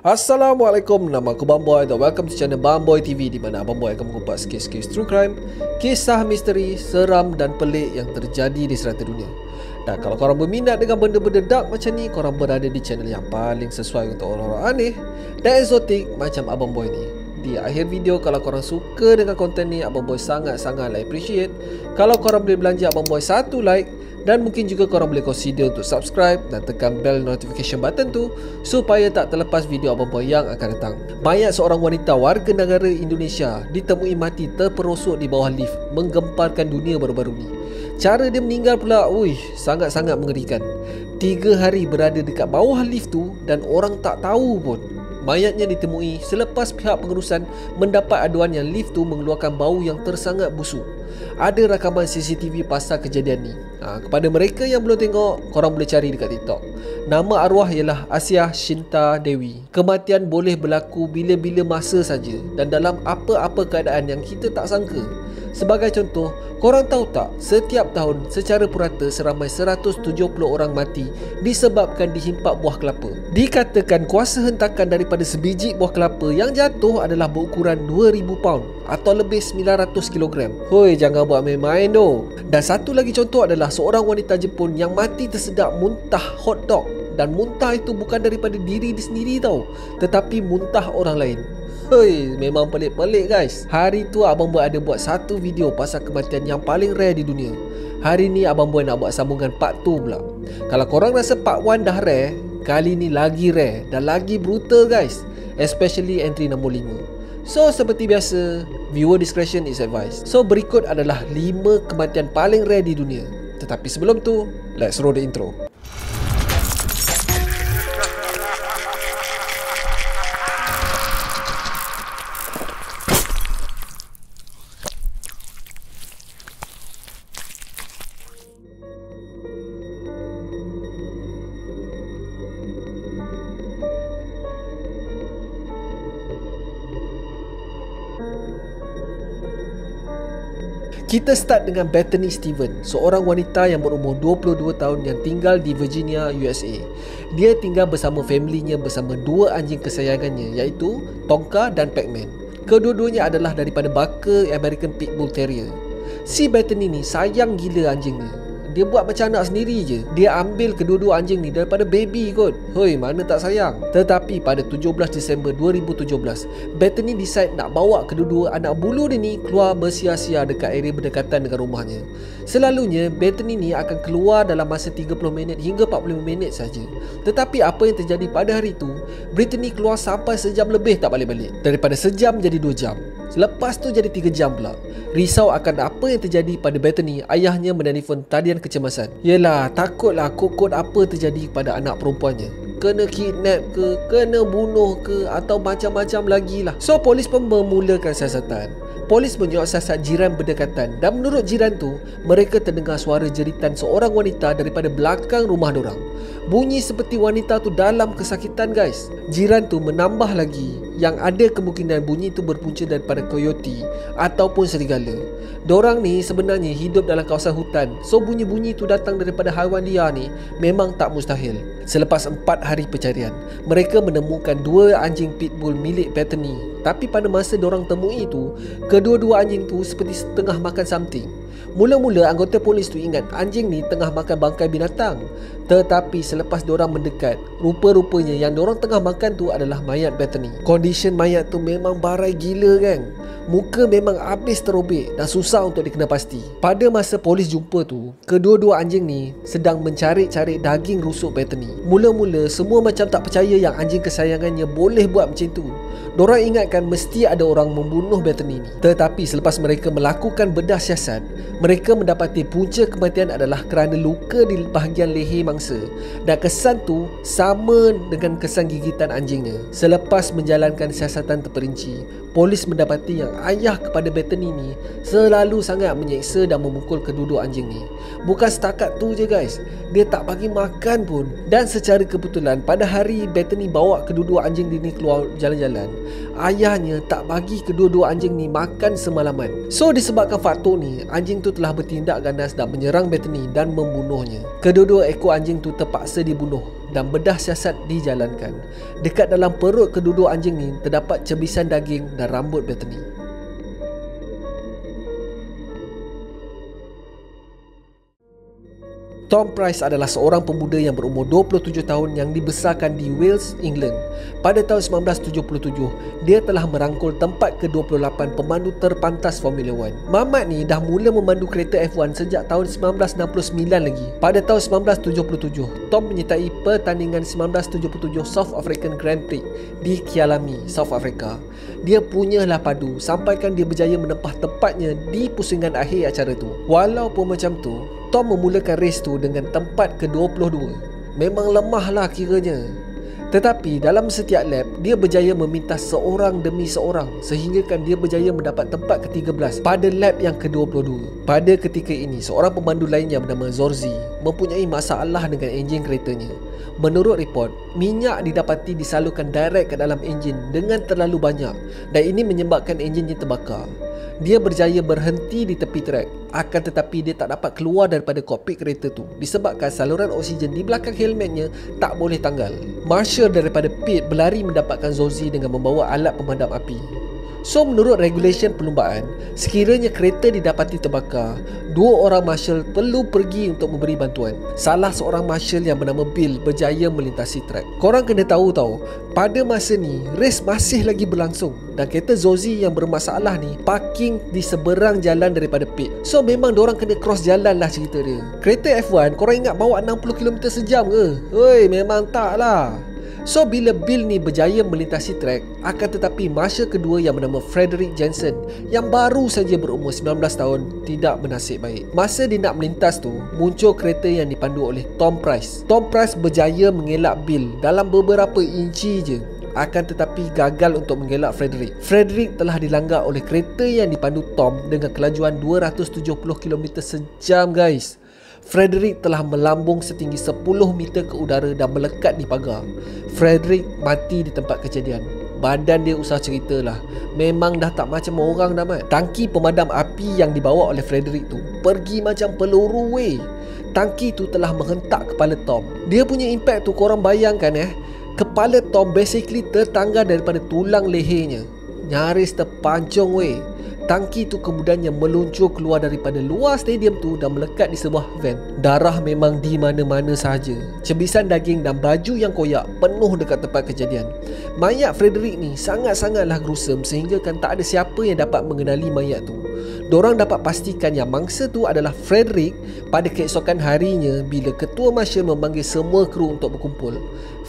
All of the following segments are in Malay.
Assalamualaikum, nama aku Bamboy dan welcome to channel Bamboy TV, di mana Abang Boy akan mengupas kes-kes true crime, kisah misteri, seram dan pelik yang terjadi di serata dunia. Dan kalau korang berminat dengan benda-benda dark macam ni, korang berada di channel yang paling sesuai untuk orang-orang aneh dan eksotik macam Abang Boy ni. Di akhir video, kalau korang suka dengan konten ni, Abang Boy sangat-sangat appreciate kalau korang boleh belanja Abang Boy satu like, dan mungkin juga korang boleh consider untuk subscribe dan tekan bell notification button tu supaya tak terlepas video Abang Boy yang akan datang. Mayat seorang wanita warga negara Indonesia ditemui mati terperosok di bawah lift, menggemparkan dunia baru-baru ni. Cara dia meninggal pula, sangat-sangat mengerikan. 3 hari berada dekat bawah lift tu dan orang tak tahu pun. Mayatnya ditemui selepas pihak pengurusan mendapat aduan yang lift tu mengeluarkan bau yang tersangat busuk. Ada rakaman CCTV pasal kejadian ni. Kepada mereka yang belum tengok, korang boleh cari dekat TikTok. Nama arwah ialah Asiah Shinta Dewi. Kematian boleh berlaku bila-bila masa saja dan dalam apa-apa keadaan yang kita tak sangka. Sebagai contoh, korang tahu tak, setiap tahun secara purata seramai 170 orang mati disebabkan dihimpak buah kelapa. Dikatakan kuasa hentakan daripada sebiji buah kelapa yang jatuh adalah berukuran 2000 pound atau lebih 900 kg. Hoi, jangan buat main-main doh. Dan satu lagi contoh adalah seorang wanita Jepun yang mati tersedak muntah hotdog. Dan muntah itu bukan daripada diri dia sendiri tau, tetapi muntah orang lain. Hoi, memang pelik-pelik guys. Hari tu Abang Boy ada buat satu video pasal kematian yang paling rare di dunia. Hari ni Abang Boy nak buat sambungan part 2 pula. Kalau korang rasa part 1 dah rare, kali ni lagi rare dan lagi brutal guys, especially entry nombor 5. So seperti biasa, viewer discretion is advised. So berikut adalah 5 kematian paling rare di dunia. Tetapi sebelum tu, let's roll the intro. Kita start dengan Bethany Steven, seorang wanita yang berumur 22 tahun yang tinggal di Virginia, USA. Dia tinggal bersama familynya bersama 2 anjing kesayangannya, iaitu Tonka dan Pac-Man. Kedua-duanya adalah daripada baka American Pit Bull Terrier. Si Bethany ni sayang gila anjing ni. Dia buat macam anak sendiri je. Dia ambil kedua-dua anjing ni daripada baby kot. Hoi, mana tak sayang. Tetapi pada 17 Disember 2017, Bethany decide nak bawa kedua-dua anak bulu dia ni keluar bersia-sia dekat area berdekatan dengan rumahnya. Selalunya Bethany ni akan keluar dalam masa 30 minit hingga 45 minit saja. Tetapi apa yang terjadi pada hari tu, Bethany keluar sampai sejam lebih tak balik-balik. Daripada sejam jadi 2 jam. Lepas tu jadi 3 jam pula. Risau akan apa yang terjadi pada Bethany, ayahnya menelefon talian kecemasan. Yelah, takutlah kokot apa terjadi pada anak perempuannya. Kena kidnap ke, kena bunuh ke, atau macam-macam lagi lah. So polis pun memulakan siasatan. Polis menyiasat jiran berdekatan dan menurut jiran tu, mereka terdengar suara jeritan seorang wanita daripada belakang rumah dorang. Bunyi seperti wanita tu dalam kesakitan guys. Jiran tu menambah lagi yang ada kemungkinan bunyi itu berpunca daripada coyote ataupun serigala. Dorang ni sebenarnya hidup dalam kawasan hutan, so bunyi-bunyi itu datang daripada haiwan liar ni memang tak mustahil. Selepas 4 hari pencarian, mereka menemukan 2 anjing pitbull milik Bethany. Tapi pada masa dorang temui itu, kedua-dua anjing tu seperti tengah makan something. Mula-mula anggota polis tu ingat anjing ni tengah makan bangkai binatang. Tetapi selepas diorang mendekat, rupa-rupanya yang diorang tengah makan tu adalah mayat Bethany. Condition mayat tu memang barai gila kan. Muka memang habis terobek dan susah untuk dikenal pasti. Pada masa polis jumpa tu, kedua-dua anjing ni sedang mencari-cari daging rusuk Bethany. Mula-mula semua macam tak percaya yang anjing kesayangannya boleh buat macam tu. Dorang ingatkan mesti ada orang membunuh Bethany ni. Tetapi selepas mereka melakukan bedah siasat, mereka mendapati punca kematian adalah kerana luka di bahagian leher mangsa. Dan kesan tu sama dengan kesan gigitan anjingnya. Selepas menjalankan siasatan terperinci, polis mendapati yang ayah kepada Bethany ni selalu sangat menyeksa dan memukul kedua-dua anjing ni. Bukan setakat tu je guys, dia tak bagi makan pun. Dan secara kebetulan pada hari Bethany bawa kedua-dua anjing ni keluar jalan-jalan, ayahnya tak bagi kedua-dua anjing ni makan semalaman. So disebabkan faktor ni, anjing tu telah bertindak ganas dan menyerang Bethany dan membunuhnya. Kedua-dua ekor anjing tu terpaksa dibunuh dan bedah siasat dijalankan. Dekat dalam perut kedua-dua anjing ni terdapat cebisan daging dan rambut Bethany. Tom Price adalah seorang pemuda yang berumur 27 tahun yang dibesarkan di Wales, England. Pada tahun 1977, dia telah merangkul tempat ke-28 pemandu terpantas Formula 1. Mamat ni dah mula memandu kereta F1 sejak tahun 1969 lagi. Pada tahun 1977, Tom menyertai pertandingan 1977 South African Grand Prix di Kyalami, South Africa. Dia punyalah padu sampaikan dia berjaya menempah tempatnya di pusingan akhir acara tu. Walaupun macam tu, Tom memulakan race tu dengan tempat ke-22. Memang lemah lah kiranya. Tetapi dalam setiap lap, dia berjaya memintas seorang demi seorang sehinggakan dia berjaya mendapat tempat ke-13 pada lap yang ke-22. Pada ketika ini, seorang pemandu lain yang bernama Zorzi mempunyai masalah dengan enjin keretanya. Menurut report, minyak didapati disalurkan direct ke dalam enjin dengan terlalu banyak dan ini menyebabkan enjinnya terbakar. Dia berjaya berhenti di tepi trek, akan tetapi dia tak dapat keluar daripada kokpit kereta tu disebabkan saluran oksigen di belakang helmetnya tak boleh tanggal. Marshal daripada pit berlari mendapatkan Zorzi dengan membawa alat pemadam api. So menurut regulation perlumbaan, sekiranya kereta didapati terbakar, dua orang marshal perlu pergi untuk memberi bantuan. Salah seorang marshal yang bernama Bill berjaya melintasi trek. Korang kena tahu tau, pada masa ni race masih lagi berlangsung dan kereta Zorzi yang bermasalah ni parking di seberang jalan daripada pit. So memang diorang kena cross jalan lah cerita dia. Kereta F1 korang ingat bawa 60 km sejam ke? Hoi, memang tak lah. So bila Bill ni berjaya melintasi trek, akan tetapi marshal kedua yang bernama Frederick Jensen yang baru saja berumur 19 tahun tidak bernasib baik. Masa dia nak melintas tu, muncul kereta yang dipandu oleh Tom Price. Tom Price berjaya mengelak Bill dalam beberapa inci je, akan tetapi gagal untuk mengelak Frederick. Frederick telah dilanggar oleh kereta yang dipandu Tom dengan kelajuan 270 km sejam guys. Frederick telah melambung setinggi 10 meter ke udara dan melekat di pagar. Frederick mati di tempat kejadian. Badan dia usah ceritalah, memang dah tak macam orang dah mat. Tangki pemadam api yang dibawa oleh Frederick tu pergi macam peluru weh. Tangki tu telah menghentak kepala Tom. Dia punya impact tu korang bayangkan kepala Tom basically tertanggal daripada tulang lehernya. Nyaris terpancung weh. Tangki tu kemudiannya meluncur keluar daripada luar stadium tu dan melekat di sebuah van. Darah memang di mana-mana sahaja. Cebisan daging dan baju yang koyak penuh dekat tempat kejadian. Mayat Frederick ni sangat-sangatlah gruesome sehingga kan tak ada siapa yang dapat mengenali mayat tu. Dorang dapat pastikan yang mangsa tu adalah Frederick pada keesokan harinya bila ketua marshal memanggil semua kru untuk berkumpul.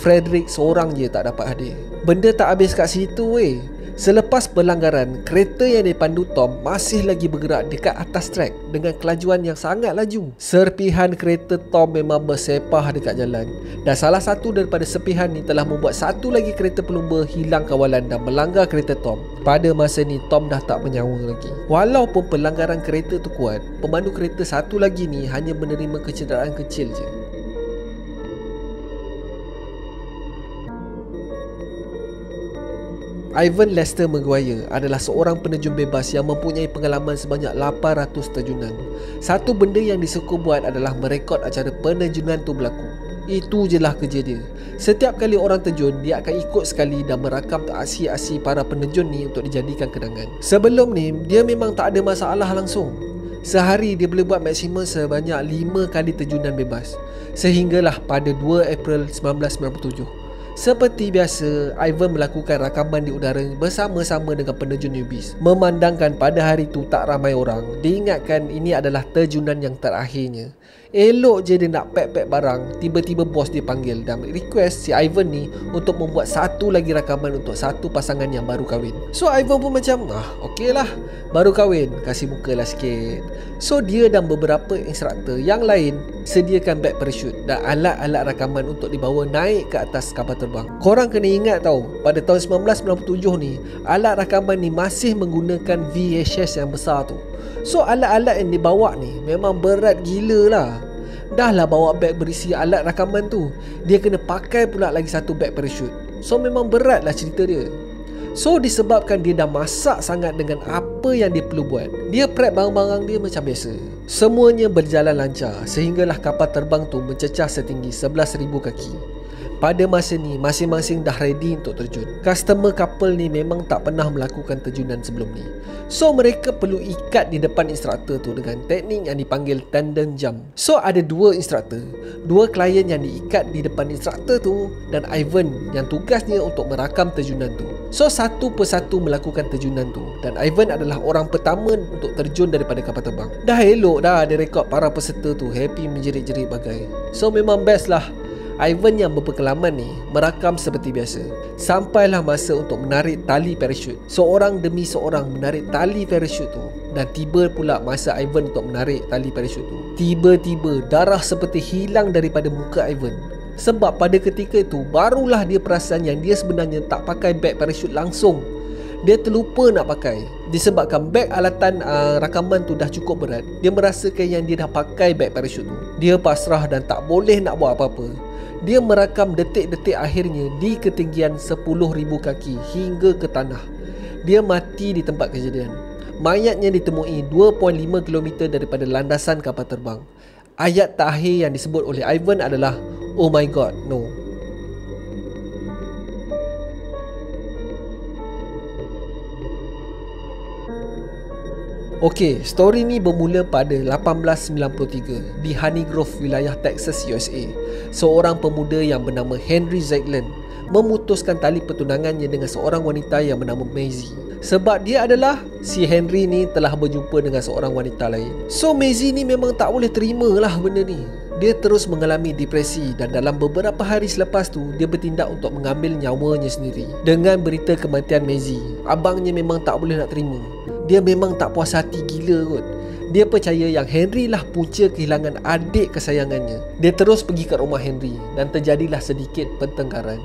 Frederick seorang je tak dapat hadir. Benda tak habis kat situ weh. Selepas pelanggaran, kereta yang dipandu Tom masih lagi bergerak dekat atas trek dengan kelajuan yang sangat laju. Serpihan kereta Tom memang bersepah dekat jalan dan salah satu daripada serpihan ni telah membuat satu lagi kereta pelumba hilang kawalan dan melanggar kereta Tom. Pada masa ni Tom dah tak bernyawa lagi. Walaupun pelanggaran kereta tu kuat, pemandu kereta satu lagi ni hanya menerima kecederaan kecil je. Ivan Lester Maguire adalah seorang penerjun bebas yang mempunyai pengalaman sebanyak 800 terjunan. Satu benda yang dia suka buat adalah merekod acara penerjunan tu berlaku. Itu je lah kerja dia. Setiap kali orang terjun, dia akan ikut sekali dan merakam aksi-aksi para penerjun ni untuk dijadikan kenangan. Sebelum ni, dia memang tak ada masalah langsung. Sehari dia boleh buat maksimum sebanyak 5 kali terjunan bebas. Sehinggalah pada 2 April 1997. Seperti biasa, Ivan melakukan rakaman di udara bersama-sama dengan penerjun newbies. Memandangkan pada hari itu tak ramai orang, diingatkan ini adalah terjunan yang terakhirnya. Elok je dia nak pack-pack barang, tiba-tiba bos dia panggil dan request si Ivan ni untuk membuat satu lagi rakaman untuk satu pasangan yang baru kahwin. So Ivan pun macam, okey lah, baru kahwin, kasih muka lah sikit. So dia dan beberapa instruktor yang lain sediakan beg parachute dan alat-alat rakaman untuk dibawa naik ke atas kapal terbang. Korang kena ingat tau, pada tahun 1997 ni, alat rakaman ni masih menggunakan VHS yang besar tu. So alat-alat yang dibawa ni memang berat gila lah. Dah lah bawa beg berisi alat rakaman tu, dia kena pakai pula lagi satu beg parachute. So memang berat lah cerita dia. So disebabkan dia dah masak sangat dengan apa yang dia perlu buat, dia prep barang-barang dia macam biasa. Semuanya berjalan lancar sehinggalah kapal terbang tu mencecah setinggi 11,000 kaki. Pada masa ni masing-masing dah ready untuk terjun. Customer couple ni memang tak pernah melakukan terjunan sebelum ni. So mereka perlu ikat di depan instruktur tu dengan teknik yang dipanggil tandem jump. So ada dua instruktur, dua klien yang diikat di depan instruktur tu, dan Ivan yang tugasnya untuk merakam terjunan tu. So satu persatu melakukan terjunan tu, dan Ivan adalah orang pertama untuk terjun daripada kapal terbang. Dah elok dah ada rekod para peserta tu happy menjerit-jerit bagai. So memang best lah. Ivan yang berpengalaman ni merakam seperti biasa. Sampailah masa untuk menarik tali parachute. Seorang demi seorang menarik tali parachute tu, dan tiba pula masa Ivan untuk menarik tali parachute tu. Tiba-tiba darah seperti hilang daripada muka Ivan. Sebab pada ketika itu barulah dia perasan yang dia sebenarnya tak pakai beg parachute langsung. Dia terlupa nak pakai. Disebabkan beg alatan rakaman tu dah cukup berat, dia merasakan yang dia dah pakai beg parachute tu. Dia pasrah dan tak boleh nak buat apa-apa. Dia merakam detik-detik akhirnya di ketinggian 10,000 kaki hingga ke tanah. Dia mati di tempat kejadian. Mayatnya ditemui 2.5 km daripada landasan kapal terbang. Ayat terakhir yang disebut oleh Ivan adalah, "Oh my God, no." Okey, story ni bermula pada 1893 di Honey Grove, wilayah Texas, USA. Seorang pemuda yang bernama Henry Zeigler memutuskan tali pertunangannya dengan seorang wanita yang bernama Maisie. Sebab dia adalah si Henry ni telah berjumpa dengan seorang wanita lain. So Maisie ni memang tak boleh terima lah benda ni. Dia terus mengalami depresi dan dalam beberapa hari selepas tu dia bertindak untuk mengambil nyawanya sendiri. Dengan berita kematian Maisie, abangnya memang tak boleh nak terima. Dia memang tak puas hati gila kot. Dia percaya yang Henry lah punca kehilangan adik kesayangannya. Dia terus pergi ke rumah Henry dan terjadilah sedikit pertengkaran.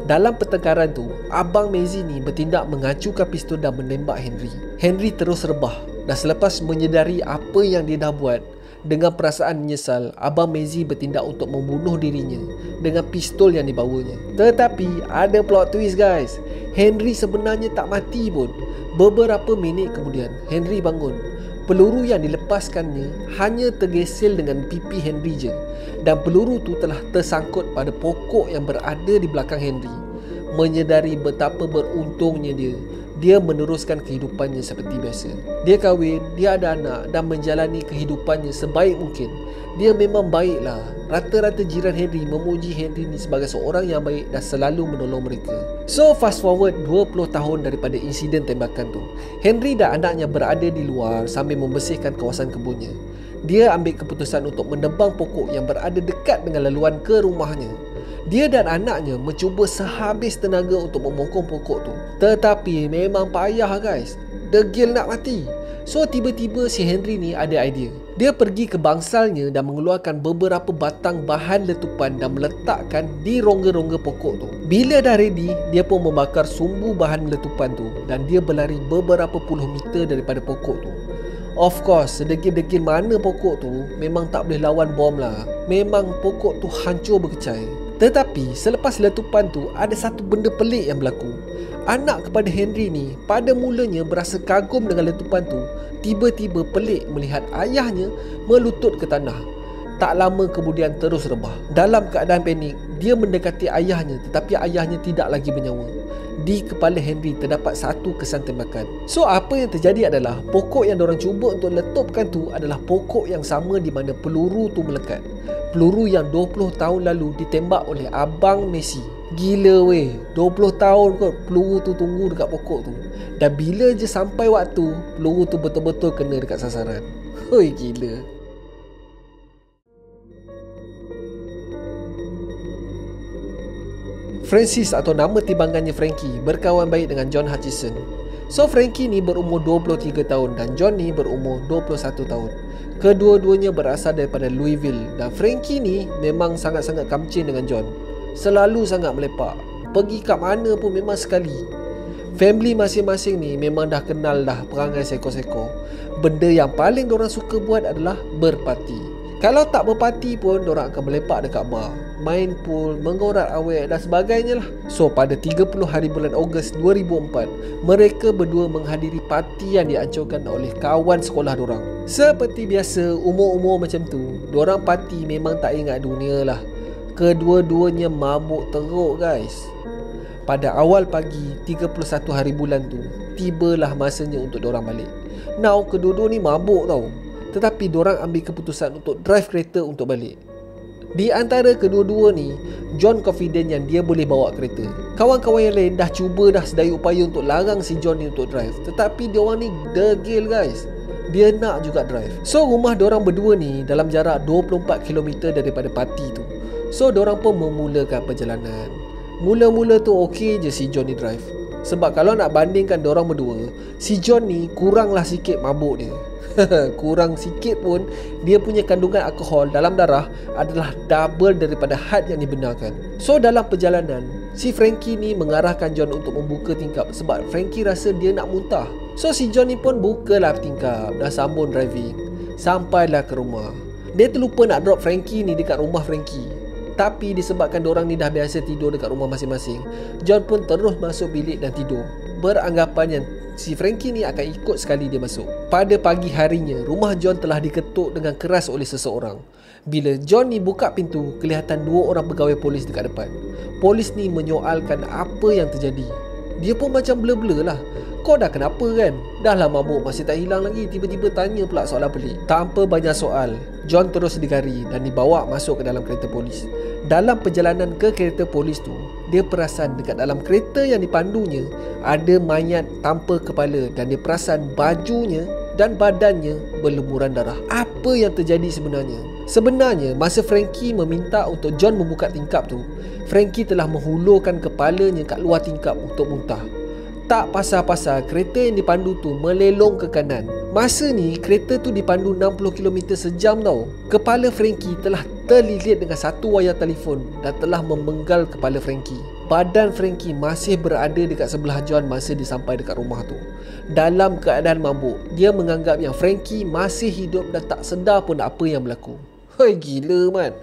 Dalam pertengkaran tu, abang Maisie ni bertindak mengacukan pistol dan menembak Henry. Henry terus rebah dan selepas menyedari apa yang dia dah buat, dengan perasaan menyesal, abang Maisie bertindak untuk membunuh dirinya dengan pistol yang dibawanya. Tetapi ada plot twist guys. Henry sebenarnya tak mati pun. Beberapa minit kemudian, Henry bangun. Peluru yang dilepaskannya hanya tergesel dengan pipi Henry je, dan peluru tu telah tersangkut pada pokok yang berada di belakang Henry. Menyedari betapa beruntungnya dia meneruskan kehidupannya seperti biasa. Dia kahwin, dia ada anak dan menjalani kehidupannya sebaik mungkin. Dia memang baiklah. Rata-rata jiran Henry memuji Henry ni sebagai seorang yang baik dan selalu menolong mereka. So fast forward 20 tahun daripada insiden tembakan tu, Henry dan anaknya berada di luar sambil membersihkan kawasan kebunnya. Dia ambil keputusan untuk menebang pokok yang berada dekat dengan laluan ke rumahnya. Dia dan anaknya mencuba sehabis tenaga untuk memokong pokok tu, tetapi memang payah guys. Degil nak mati. So tiba-tiba si Henry ni ada idea. Dia pergi ke bangsalnya dan mengeluarkan beberapa batang bahan letupan dan meletakkan di rongga-rongga pokok tu. Bila dah ready, dia pun membakar sumbu bahan letupan tu dan dia berlari beberapa puluh meter daripada pokok tu. Of course, sedegil-degil mana pokok tu, memang tak boleh lawan bom lah. Memang pokok tu hancur berkecai. Tetapi selepas letupan tu, ada satu benda pelik yang berlaku. Anak kepada Henry ni pada mulanya berasa kagum dengan letupan tu. Tiba-tiba pelik melihat ayahnya melutut ke tanah. Tak lama kemudian terus rebah. Dalam keadaan panik, dia mendekati ayahnya, tetapi ayahnya tidak lagi bernyawa. Di kepala Henry terdapat satu kesan tembakan. So apa yang terjadi adalah pokok yang diorang cuba untuk letupkan tu adalah pokok yang sama di mana peluru tu melekat. Peluru yang 20 tahun lalu ditembak oleh abang Maisie. Gila weh, 20 tahun kot peluru tu tunggu dekat pokok tu. Dan bila je sampai waktu, peluru tu betul-betul kena dekat sasaran. Hoi gila. Francis atau nama timbangannya Frankie berkawan baik dengan John Hutchison. So Frankie ni berumur 23 tahun dan John ni berumur 21 tahun. Kedua-duanya berasal daripada Louisville dan Frankie ni memang sangat-sangat kamcin dengan John. Selalu sangat melepak. Pergi kat mana pun memang sekali. Family masing-masing ni memang dah kenal dah perangai seko-seko. Benda yang paling diorang suka buat adalah berparti. Kalau tak berparti pun, diorang akan melepak dekat bar, main pool, mengorat awet dan sebagainya lah. So pada 30 hari bulan Ogos 2004, mereka berdua menghadiri parti yang diancurkan oleh kawan sekolah diorang. Seperti biasa, umur-umur macam tu, diorang parti memang tak ingat dunia lah. Kedua-duanya mabuk teruk guys. Pada awal pagi 31 hari bulan tu, tibalah masanya untuk diorang balik. Now kedua-dua ni mabuk tau, tetapi diorang ambil keputusan untuk drive kereta untuk balik. Di antara kedua-dua ni, John confident yang dia boleh bawa kereta. Kawan-kawan yang lain dah cuba dah sedaya upaya untuk larang si John ni untuk drive, tetapi diorang ni degil guys. Dia nak juga drive. So rumah diorang berdua ni dalam jarak 24 km daripada parti tu. So diorang pun memulakan perjalanan. Mula-mula tu okey je si John ni drive. Sebab kalau nak bandingkan diorang berdua, si John ni kuranglah sikit mabuk dia. Kurang sikit pun, dia punya kandungan alkohol dalam darah adalah double daripada had yang dibenarkan. So dalam perjalanan, si Frankie ni mengarahkan John untuk membuka tingkap sebab Frankie rasa dia nak muntah. So si John ni pun bukalah tingkap dan sambung driving. Sampailah ke rumah. Dia terlupa nak drop Frankie ni dekat rumah Frankie. Tapi disebabkan diorang ni dah biasa tidur dekat rumah masing-masing, John pun terus masuk bilik dan tidur, beranggapan yang si Frankie ni akan ikut sekali dia masuk. Pada pagi harinya, rumah John telah diketuk dengan keras oleh seseorang. Bila John ni buka pintu, kelihatan dua orang pegawai polis dekat depan. Polis ni menyoalkan apa yang terjadi. Dia pun macam blur-blur lah. Kau dah kenapa kan? Dah lah mabuk masih tak hilang lagi. Tiba-tiba tanya pula soalan pelik. Tanpa banyak soal, John terus digari dan dibawa masuk ke dalam kereta polis. Dalam perjalanan ke kereta polis tu, dia perasan dekat dalam kereta yang dipandunya ada mayat tanpa kepala dan dia perasan bajunya dan badannya berlumuran darah. Apa yang terjadi sebenarnya? Sebenarnya, masa Frankie meminta untuk John membuka tingkap tu, Frankie telah menghulurkan kepalanya kat luar tingkap untuk muntah. Tak pasal-pasal, kereta yang dipandu tu melelong ke kanan. Masa ni, kereta tu dipandu 60 km sejam tau. Kepala Frankie telah terlilit dengan satu wayar telefon dan telah memenggal kepala Frankie. Badan Frankie masih berada dekat sebelah John masa dia sampai dekat rumah tu. Dalam keadaan mabuk, dia menganggap yang Frankie masih hidup dan tak sedar pun apa yang berlaku. Hei, gila man.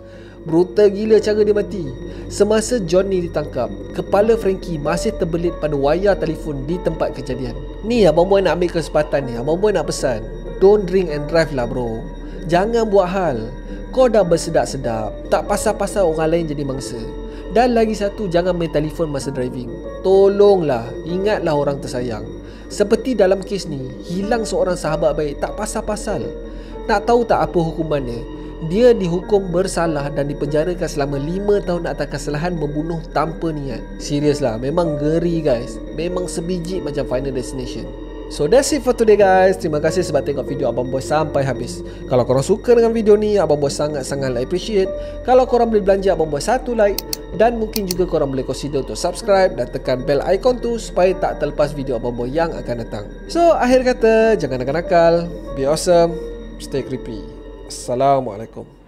Brutal gila cara dia mati. Semasa John ni ditangkap, kepala Frankie masih terbelit pada wayar telefon di tempat kejadian. Ni abang boy nak ambil kesempatan ni, abang boy nak pesan, don't drink and drive lah bro. Jangan buat hal. Kau dah bersedap-sedap, tak pasal-pasal orang lain jadi mangsa. Dan lagi satu, jangan main telefon masa driving. Tolonglah, ingatlah orang tersayang. Seperti dalam kes ni, hilang seorang sahabat baik tak pasal-pasal. Nak tahu tak apa hukumannya? Dia dihukum bersalah dan dipenjarakan selama 5 tahun atas kesalahan membunuh tanpa niat. Serius lah, memang ngeri guys. Memang sebiji macam Final Destination. So that's it for today guys. Terima kasih sebab tengok video Abang Boy sampai habis. Kalau korang suka dengan video ni, Abang Boy sangat-sangat appreciate kalau korang boleh belanja Abang Boy satu like. Dan mungkin juga korang boleh consider untuk subscribe dan tekan bell icon tu supaya tak terlepas video Abang Boy yang akan datang. So akhir kata, jangan nakal-nakal, be awesome, stay creepy. Assalamualaikum.